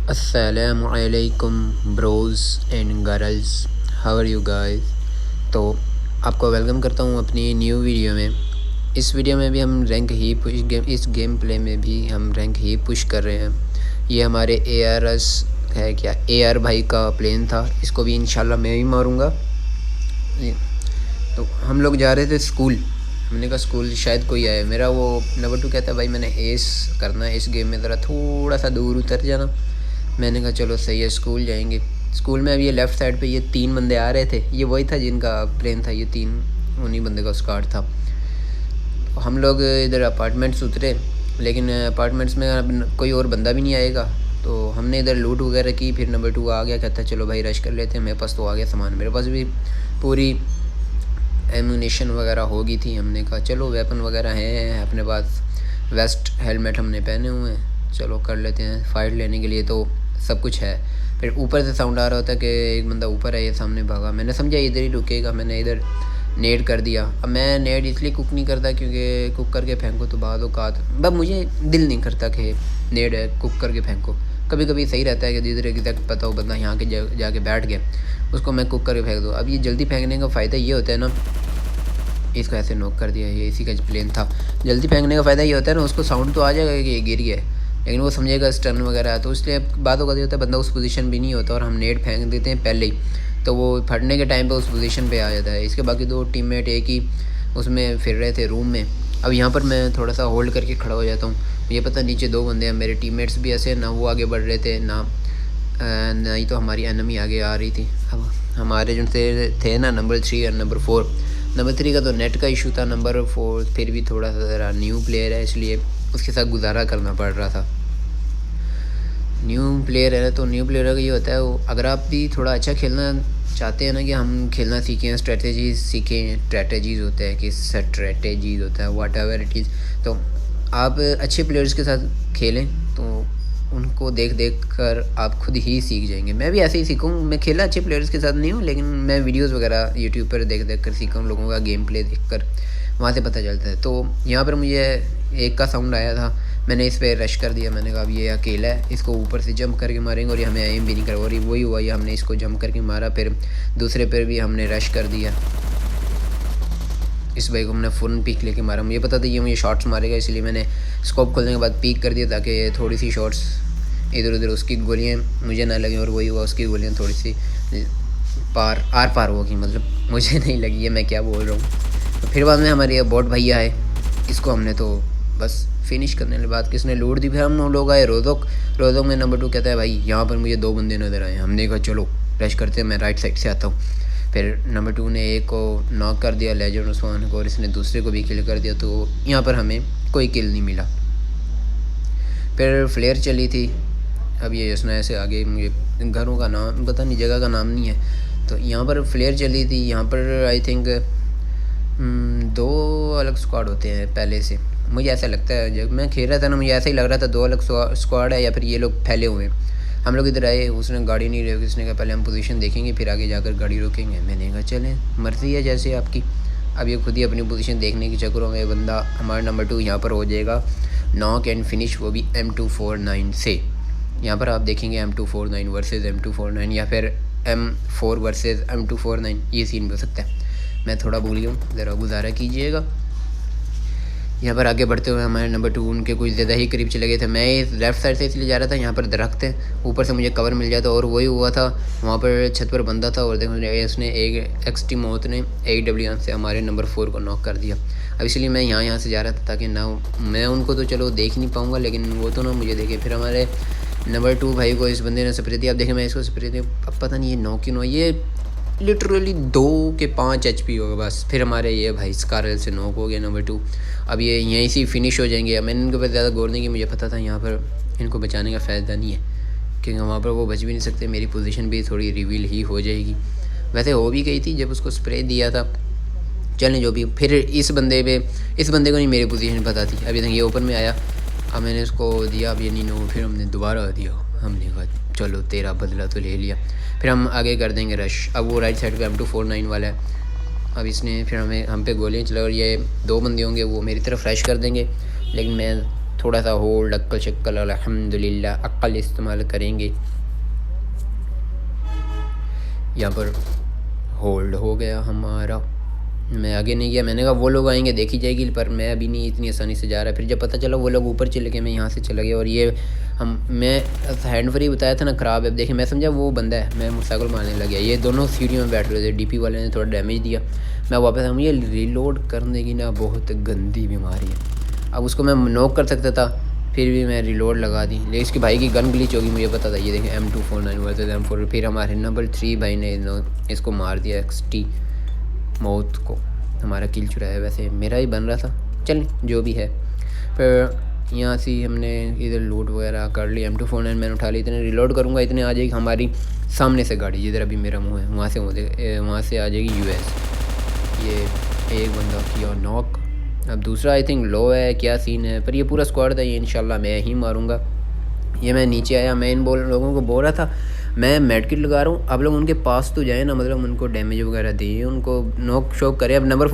अस्सलामुअलैकुम bros and girls, how are you guys. तो आपको वेलकम करता हूँ अपनी न्यू वीडियो में। इस वीडियो में भी हम रैंक ही पुश इस गेम प्ले में भी हम रैंक ही पुश कर रहे हैं। ये हमारे ARS है क्या, AR भाई का प्लेन था, इसको भी इंशाल्लाह मैं ही मारूँगा। तो हम लोग जा रहे थे स्कूल। हमने कहा स्कूल शायद कोई आए। मेरा वो नंबर 2 कहता है भाई मैंने एस करना है इस गेम में, ज़रा थोड़ा सा दूर उतर जाना। मैंने कहा चलो सही है, स्कूल जाएंगे। स्कूल में अब ये लेफ़्ट साइड पे ये 3 बंदे आ रहे थे, ये वही था जिनका प्लेन था, ये 3 उन्हीं बंदे का स्क्वाड था। तो हम लोग इधर अपार्टमेंट्स उतरे, लेकिन अपार्टमेंट्स में अब कोई और बंदा भी नहीं आएगा, तो हमने इधर लूट वगैरह की। फिर नंबर 2 आ गया, कहता चलो भाई रश कर लेते हैं। मेरे पास तो आ गया सामान, मेरे पास भी पूरी एमुनेशन वगैरह होगी थी। हमने कहा चलो वेपन वगैरह हैं अपने पास, वेस्ट हेलमेट हमने पहने हुए हैं, चलो कर लेते हैं फ़ाइट लेने के लिए, तो सब कुछ है। फिर ऊपर से साउंड आ रहा होता है कि एक बंदा ऊपर है, ये सामने भागा। मैंने समझा इधर ही रुकेगा, मैंने इधर नेड कर दिया। अब मैं नेड इसलिए कुक नहीं करता क्योंकि कुक करके फेंको तो बाद औकात बस मुझे दिल नहीं करता कि नेड है कुक करके फेंको। कभी कभी सही रहता है कि जिधर एग्जैक्ट पता हो बंदा यहाँ के जाके बैठ गया, उसको मैं कुक करके फेंक दूँ। अब ये जल्दी फेंकने का फ़ायदा ये होता है ना, इसको ऐसे नॉक कर दिया, ये इसी का प्लेन था। जल्दी फेंकने का फ़ायदा ये होता है ना, उसको साउंड तो आ जाएगा कि ये गिर गया है, लेकिन वो समझेगा स्टन वगैरह है, तो इसलिए बातों का ये होता है बंदा उस पोजीशन भी नहीं होता और हम नेट फेंक देते हैं पहले ही, तो वो फटने के टाइम पे उस पोजीशन पे आ जाता है। इसके बाकी 2 टीममेट एक ही उसमें फिर रहे थे रूम में। अब यहाँ पर मैं थोड़ा सा होल्ड करके खड़ा हो जाता हूँ। ये पता नीचे 2 बंदे हैं, मेरे टीममेट्स भी ऐसे ना वो आगे बढ़ रहे थे ना नहीं तो हमारी एनिमी आगे आ रही थी। अब हमारे जो थे ना नंबर 3 और नंबर 4, नंबर 3 का तो नेट का इशू था, नंबर 4 फिर भी थोड़ा सा ज़रा न्यू प्लेयर है इसलिए उसके साथ गुजारा करना पड़ रहा था। न्यू प्लेयर है तो न्यू प्लेयर का ये होता है, वो अगर आप भी थोड़ा अच्छा खेलना चाहते हैं ना, कि हम खेलना सीखें, स्ट्रेटजीज सीखें, स्ट्रेटजीज़ होता है कि स्ट्रेटजीज़ होता है वाट एवर इट इज़, तो आप अच्छे प्लेयर्स के साथ खेलें तो उनको देख देख कर आप खुद ही सीख जाएंगे। मैं भी ऐसे ही सीखूँ, मैं खेला अच्छे प्लेयर्स के साथ नहीं हूँ, लेकिन मैं वीडियोस वगैरह यूट्यूब पर देख देख कर सीखा हूँ, लोगों का गेम प्ले देख कर वहाँ से पता चलता है। तो यहाँ पर मुझे एक का साउंड आया था, मैंने इस पर रश कर दिया। मैंने कहा अब ये अकेला है, इसको ऊपर से जंप करके मारेंगे और ये हमें एम भी नहीं कर, और वही हुआ, ये हमने इसको जंप करके मारा। फिर दूसरे पर भी हमने रश कर दिया, इस भाई को हमने फ़ुल पीक लेके मारा। मुझे पता था ये मुझे शॉट्स मारेगा, इसलिए मैंने स्कोप खोलने के बाद पीक कर दिया ताकि थोड़ी सी शॉट्स इधर उधर उसकी गोलियाँ मुझे ना लगें, और वही हुआ, उसकी गोलियाँ थोड़ी सी आर पार होगी, मतलब मुझे नहीं लगी है, मैं क्या बोल रहा हूँ। तो फिर बाद में हमारे बोट भैया आए, इसको हमने तो बस फिनिश करने के बाद किसने लूट दी। फिर हम लोग आए रोज़ोक में। नंबर 2 कहता है भाई यहाँ पर मुझे 2 बंदे नज़र आए। हमने कहा चलो रश करते हैं, मैं राइट साइड से आता हूँ। फिर नंबर 2 ने एक को नॉक कर दिया, लेजेंड उस्मान को, और इसने दूसरे को भी किल कर दिया। तो यहाँ पर हमें कोई किल नहीं मिला। फिर फ्लेयर चली थी। अब ये जसना ऐसे आगे, मुझे घरों का नाम पता नहीं, जगह का नाम नहीं है, तो यहाँ पर फ्लेयर चली थी। यहाँ पर आई थिंक 2 अलग स्क्वाड होते हैं पहले से, मुझे ऐसा लगता है। जब मैं खेल रहा था ना, मुझे ऐसा ही लग रहा था 2 अलग स्क्वाड है, या फिर ये लोग फैले हुए हैं। हम लोग इधर आए, उसने गाड़ी नहीं रोकी, उसने कहा पहले हम पोजीशन देखेंगे फिर आगे जाकर गाड़ी रोकेंगे। मैंने कहा चलें, मर्ज़ी है जैसे आपकी। अब ये खुद ही अपनी पोजीशन देखने के चक्करों में बंदा हमारा नंबर 2 यहाँ पर हो जाएगा नॉक एंड फिनिश, वो भी M249 से। यहाँ पर आप देखेंगे M249 वर्सेस M249, या फिर M4 वर्सेस M249, ये सीन भी हो सकता है। मैं थोड़ा भूल गया हूँ, ज़रा गुजारा कीजिएगा। यहाँ पर आगे बढ़ते हुए हमारे नंबर 2 उनके कुछ ज़्यादा ही करीब चले गए थे। मैं इस लेफ़्ट साइड से इसलिए जा रहा था, यहाँ पर दरख्त है, ऊपर से मुझे कवर मिल जाता, और वही हुआ था। वहाँ पर छत पर बंदा था, और देखो उसने एक XT मौत ने AW से हमारे नंबर 4 को नॉक कर दिया। अब इसलिए मैं यहाँ से जा रहा था ताकि ना मैं उनको तो चलो देख नहीं पाऊँगा, लेकिन वो तो ना मुझे देखे। फिर हमारे नंबर 2 भाई को इस बंदे ने स्प्रे दिया। अब देखें मैं इसको स्प्रे दिया, अब पता नहीं ये 9 क्यों 9, ये लिटरली 2 के 5 HP होगा बस। फिर हमारे ये भाई स्कारल से नॉक हो गया नंबर 2। अब ये यहीं से फिनिश हो जाएंगे। अब मैंने इनके ऊपर ज़्यादा गौर नहीं की, मुझे पता था यहाँ पर इनको बचाने का फ़ायदा नहीं है, क्योंकि वहाँ पर वो बच भी नहीं सकते, मेरी पोजीशन भी थोड़ी रिवील ही हो जाएगी। वैसे हो भी गई थी जब उसको स्प्रे दिया था, चलें जो भी। फिर इस बंदे को नहीं मेरी पोजीशन पता थी। अभी तक ये ओपन में आया, अब मैंने उसको दिया, अब ये नहीं नो, फिर हमने दोबारा दिया। हमने कहा चलो तेरा बदला तो ले लिया, फिर हम आगे कर देंगे रश। अब वो राइट साइड पे M249 वाला है, अब इसने फिर हम पे गोलियाँ चला, और ये 2 बंदे होंगे वो मेरी तरफ रश कर देंगे, लेकिन मैं थोड़ा सा होल्ड, अक्ल शक्ल, अल्हम्दुलिल्लाह अक्ल इस्तेमाल करेंगे। यहाँ पर होल्ड हो गया हमारा। मैं आगे नहीं गया, मैंने कहा वो लोग आएंगे देखी जाएगी, पर मैं अभी नहीं इतनी आसानी से जा रहा। फिर जब पता चला वो लोग ऊपर चले गए, मैं यहाँ से चला गया। और ये मैं हैंड फ्री बताया था ना ख़राब है, देखिए मैं समझा वो बंदा है, मैं मोटरसाइकिल मारने लग गया। ये दोनों सीढ़ियों में बैठ रहे थे, डीपी वाले ने थोड़ा डैमेज दिया। मैं वापस आया, मुझे रीलोड करने की ना बहुत गंदी बीमारी है। अब उसको मैं नॉक कर सकता था, फिर भी मैं रीलोड लगा दी, लेकिन इसके भाई की गन ग्लिच होगी, मुझे पता था। ये देखें M249 वर्सेस M4। फिर हमारे नंबर 3 भाई ने इसको मार दिया, XT मौत को, हमारा किल चुराया। वैसे मेरा ही बन रहा था, चल जो भी है। फिर यहाँ से हमने इधर लूट वगैरह कर ली। M249 मैंने उठा ली। इतने रिलोड करूँगा इतने आ जाएगी हमारी सामने से गाड़ी, जिधर अभी मेरा मुँह है वहाँ से आ जाएगी US। ये एक बंदा किया नॉक। अब दूसरा आई थिंक लो है, क्या सीन है, पर ये पूरा स्क्वाड था, ये इंशाल्लाह मैं ही मारूंगा। ये मैं नीचे आया, मैं इन लोगों को बोल रहा था मैं मेडकिट लगा रहा हूँ, आप लोग उनके पास तो जाए ना, मतलब उनको डैमेज वगैरह दिए, उनको नॉक शॉक करे। अब नंबर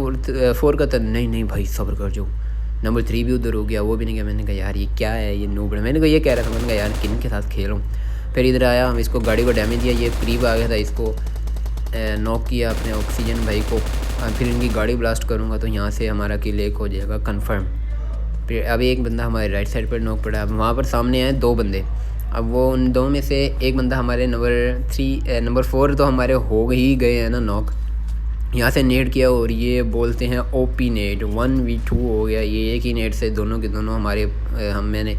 4 का था, नहीं भाई सब्र कर जाओ। नंबर 3 भी उधर हो गया, वो भी नहीं गया। मैंने कहा यार ये क्या है, ये नूबड़। मैंने कहा ये कह रहा था, मैंने कहा यार किन के साथ खेल रहा हूँ। फिर इधर आया, हम इसको गाड़ी को डैमेज दिया, ये करीब आ गया था, इसको नॉक किया अपने ऑक्सीजन भाई को। फिर इनकी गाड़ी ब्लास्ट करूँगा तो यहाँ से हमारा किल एक हो जाएगा कन्फर्म। फिर अभी एक बंदा हमारे राइट साइड पर नॉक पड़ा। अब वहाँ पर सामने आए 2 बंदे। अब वो उन 2 में से एक बंदा हमारे नंबर 4 तो हमारे हो ही गए हैं ना नॉक। यहाँ से नेट किया और ये बोलते हैं OP नेट 1v2 हो गया। ये एक ही नेट से दोनों के दोनों हमारे मैंने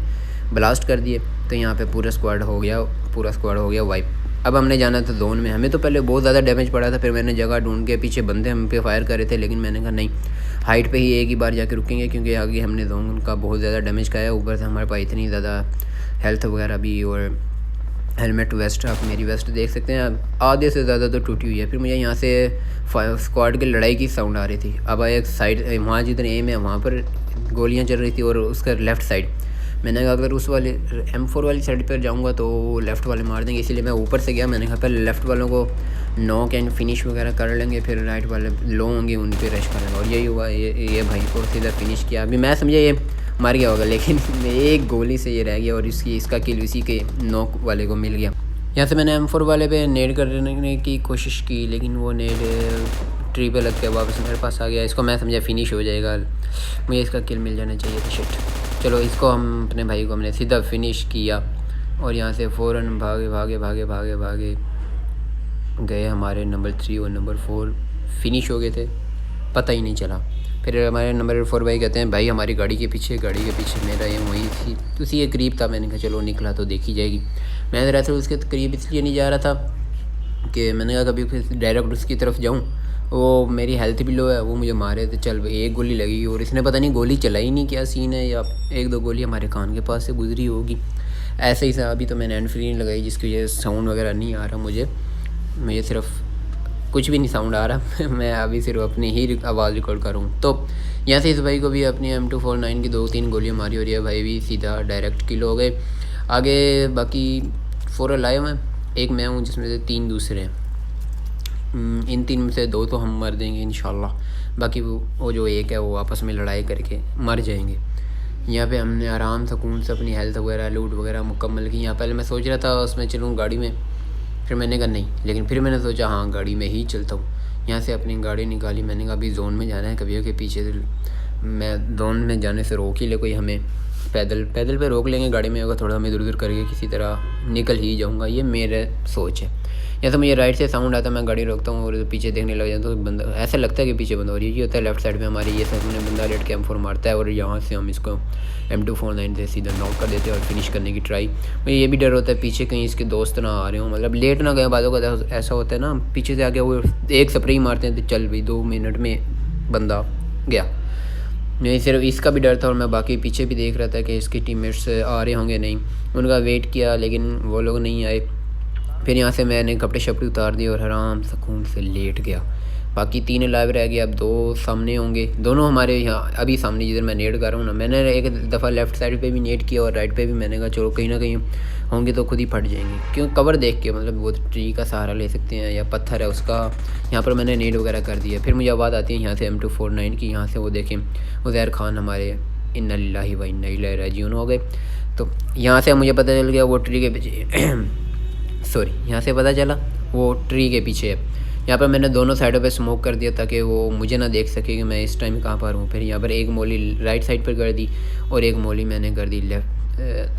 ब्लास्ट कर दिए। तो यहाँ पे पूरा स्क्वाड हो गया वाइप। अब हमने जाना था जोन में। हमें तो पहले बहुत ज़्यादा डैमेज पड़ा था, फिर मैंने जगह ढूंढ के, पीछे बंदे हम पे फायर कर रहे थे, लेकिन मैंने कहा नहीं, हाइट पे ही एक ही बार जाके रुकेंगे, क्योंकि आगे हमने जोन का बहुत ज़्यादा डैमेज खाया। ऊपर से हमारे पास इतनी ज़्यादा हेल्थ वगैरह भी, और हेलमेट वेस्ट, आप मेरी वेस्ट देख सकते हैं आधे से ज़्यादा तो टूटी हुई है। फिर मुझे यहाँ से स्क्वाड की लड़ाई की साउंड आ रही थी। अब एक साइड वहाँ जिधर एम है वहाँ पर गोलियाँ चल रही थी, और उसका लेफ़्ट साइड मैंने कहा अगर उस वाले M4 वाली साइड पर जाऊँगा तो लेफ़्ट वाले मार देंगे, इसीलिए मैं ऊपर से गया। मैंने कहा पहले लेफ़्ट वालों को नॉक एंड फिनिश वगैरह कर लेंगे, फिर राइट वाले लो होंगे उन पर रश कर लेंगे। और यही हुआ, ये भाई को सीधा फिनिश किया। अभी मैं समझा ये मर गया होगा, लेकिन एक गोली से ये रह गया, और इसका किल उसी के नॉक वाले को मिल गया। यहाँ से मैंने M4 वाले पे नेड करने की कोशिश की, लेकिन वो नेड ट्री पे लग के वापस मेरे पास आ गया। इसको मैं समझा फिनिश हो जाएगा, मुझे इसका किल मिल जाना चाहिए था। शिट, चलो इसको हम अपने भाई को हमने सीधा फिनिश किया, और यहाँ से फ़ौरन भागे गए। हमारे नंबर 3 और नंबर 4 फिनिश हो गए थे, पता ही नहीं चला। फिर हमारे नंबर 4 भाई कहते हैं भाई हमारी गाड़ी के पीछे मेरा ये वहीं थी, तो उसी के करीब था। मैंने कहा चलो निकला तो देखी जाएगी। मैं दरअसल उसके करीब इसलिए नहीं जा रहा था कि मैंने कहा कभी डायरेक्ट उसकी तरफ जाऊँ, वो मेरी हेल्थ भी लो है, वो मुझे मारे तो चल भाई एक गोली लगेगी, और इसने पता नहीं गोली चलाई नहीं, क्या सीन है, या 1-2 गोली हमारे कान के पास से गुजरी होगी। ऐसे ही था। अभी तो मैंने हैंड फ्री नहीं लगाई, जिसकी वजह से साउंड वगैरह नहीं आ रहा मुझे सिर्फ कुछ भी नहीं साउंड आ रहा। मैं अभी सिर्फ अपनी ही आवाज़ रिकॉर्ड करूँ। तो यहाँ से इस भाई को भी अपनी M249 की 2-3 गोलियाँ मारी, और ये भाई भी सीधा डायरेक्ट किल हो गए। आगे बाकी 4 लाए हुए हैं, एक मैं हूँ जिसमें से 3 दूसरे हैं। इन 3 में से 2 तो हम मर देंगे इंशाल्लाह, बाकी वो जो एक है वो आपस में लड़ाई करके मर जाएंगे। यहाँ पे हमने आराम सुकून से अपनी हेल्थ वगैरह लूट वगैरह मुकम्मल की। यहाँ पहले मैं सोच रहा था उसमें चलूँ गाड़ी में, फिर मैंने कहा नहीं, लेकिन फिर मैंने सोचा हाँ गाड़ी में ही चलता हूँ। यहाँ से अपनी गाड़ी निकाली, मैंने कहा अभी जोन में जाना है, कभी के पीछे मैं जोन में जाने से रोक ही ले कोई, हमें पैदल पे रोक लेंगे गाड़ी में, अगर थोड़ा हम इधर उधर करके किसी तरह निकल ही जाऊँगा, ये मेरे सोच है। या तो मुझे राइट से साउंड आता है, मैं गाड़ी रोकता हूँ और पीछे देखने लग जाता हूँ, तो बंदा ऐसा लगता है कि पीछे बंदा, और ये होता है लेफ्ट साइड में हमारी ये सामने बंदा लेट के M4 मारता है, और यहाँ से हम इसको M249 से सीधा नॉक कर देते हैं और फिनिश करने की ट्राई। मुझे ये भी डर होता है पीछे कहीं इसके दोस्त ना आ रहे हो, मतलब लेट ना गए। बातों का ऐसा होता है ना, पीछे से आके वो एक स्प्रे मारते हैं तो चल भाई 2 मिनट में बंदा गया। नहीं सिर्फ इसका भी डर था, और मैं बाकी पीछे भी देख रहा था कि इसके टीममेट्स आ रहे होंगे नहीं, उनका वेट किया लेकिन वो लोग नहीं आए। फिर यहाँ से मैंने कपड़े शपड़े उतार दिए और आराम सुकून से लेट गया। बाकी 3 लाइव रह गए, अब 2 सामने होंगे, दोनों हमारे यहाँ अभी सामने जिधर मैं नेट कर रहा हूँ ना। मैंने एक दफ़ा लेफ़्ट साइड पे भी नेट किया और राइट पे भी, मैंने कहा चलो कहीं ना कहीं होंगे तो खुद ही फट जाएंगे, क्यों कवर देख के, मतलब वो ट्री का सहारा ले सकते हैं या पत्थर है उसका। यहाँ पर मैंने नेट वगैरह कर दिया। फिर मुझे आवाज़ आती है यहाँ से M249 की, यहाँ से वो देखें उज़ैर खान हमारे इन्ना लिल्लाहि व इन्ना इलैहि राजिऊन हो गए। तो यहाँ से मुझे पता चल गया वो ट्री के पीछे सॉरी, यहाँ से पता चला वो ट्री के पीछे है। यहाँ पर मैंने दोनों साइडों पे स्मोक कर दिया ताकि वो मुझे ना देख सके कि मैं इस टाइम कहाँ पर हूँ। फिर यहाँ पर एक मोली राइट साइड पर कर दी और एक मोली मैंने कर दी लेफ़्ट,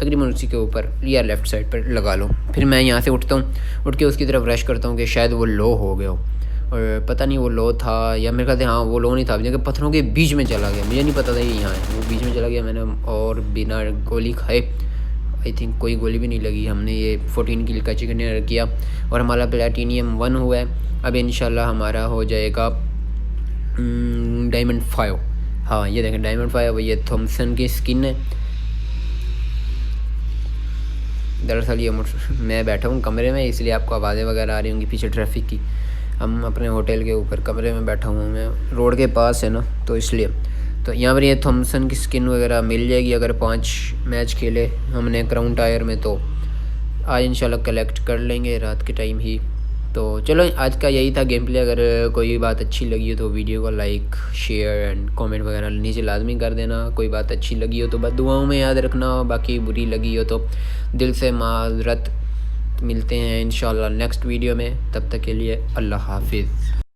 तकरीबन उसी के ऊपर या लेफ़्ट साइड पर लगा लो। फिर मैं यहाँ से उठता हूँ, उठ के उसकी तरफ रश करता हूँ कि शायद वो लो हो गया हो, और पता नहीं वो लो था या मेरे ख्याल से हाँ वो लो नहीं था, लेकिन पत्थरों के बीच में चला गया। मुझे नहीं पता था ये यहाँ है, वो बीच में चला गया। मैंने और बिना गोली खाए, आई थिंक कोई गोली भी नहीं लगी, हमने ये 14 किल का चिकन डिनर किया और हमारा प्लेटिनियम 1 हुआ है। अब इंशाल्लाह हमारा हो जाएगा डायमंड 5। हाँ ये देखें डायमंड 5, ये थॉमसन की स्किन है। दरअसल ये मैं बैठा हूँ कमरे में, इसलिए आपको आवाज़ें वगैरह आ रही होंगी पीछे ट्रैफिक की। हम अपने होटल के ऊपर कमरे में बैठा हूँ मैं, रोड के पास है ना, तो इसलिए। तो यहाँ पर ये थॉमसन की स्किन वगैरह मिल जाएगी अगर 5 मैच खेले हमने क्राउन टायर में, तो आज इंशाल्लाह कलेक्ट कर लेंगे रात के टाइम ही। तो चलो आज का यही था गेम प्ले। अगर कोई बात अच्छी लगी हो तो वीडियो को लाइक शेयर एंड कमेंट वगैरह नीचे लाजमी कर देना। कोई बात अच्छी लगी हो तो बस दुआओं में याद रखना, बाकी बुरी लगी हो तो दिल से माज़रत। मिलते हैं इंशाल्लाह नेक्स्ट वीडियो में, तब तक के लिए अल्लाह हाफिज़।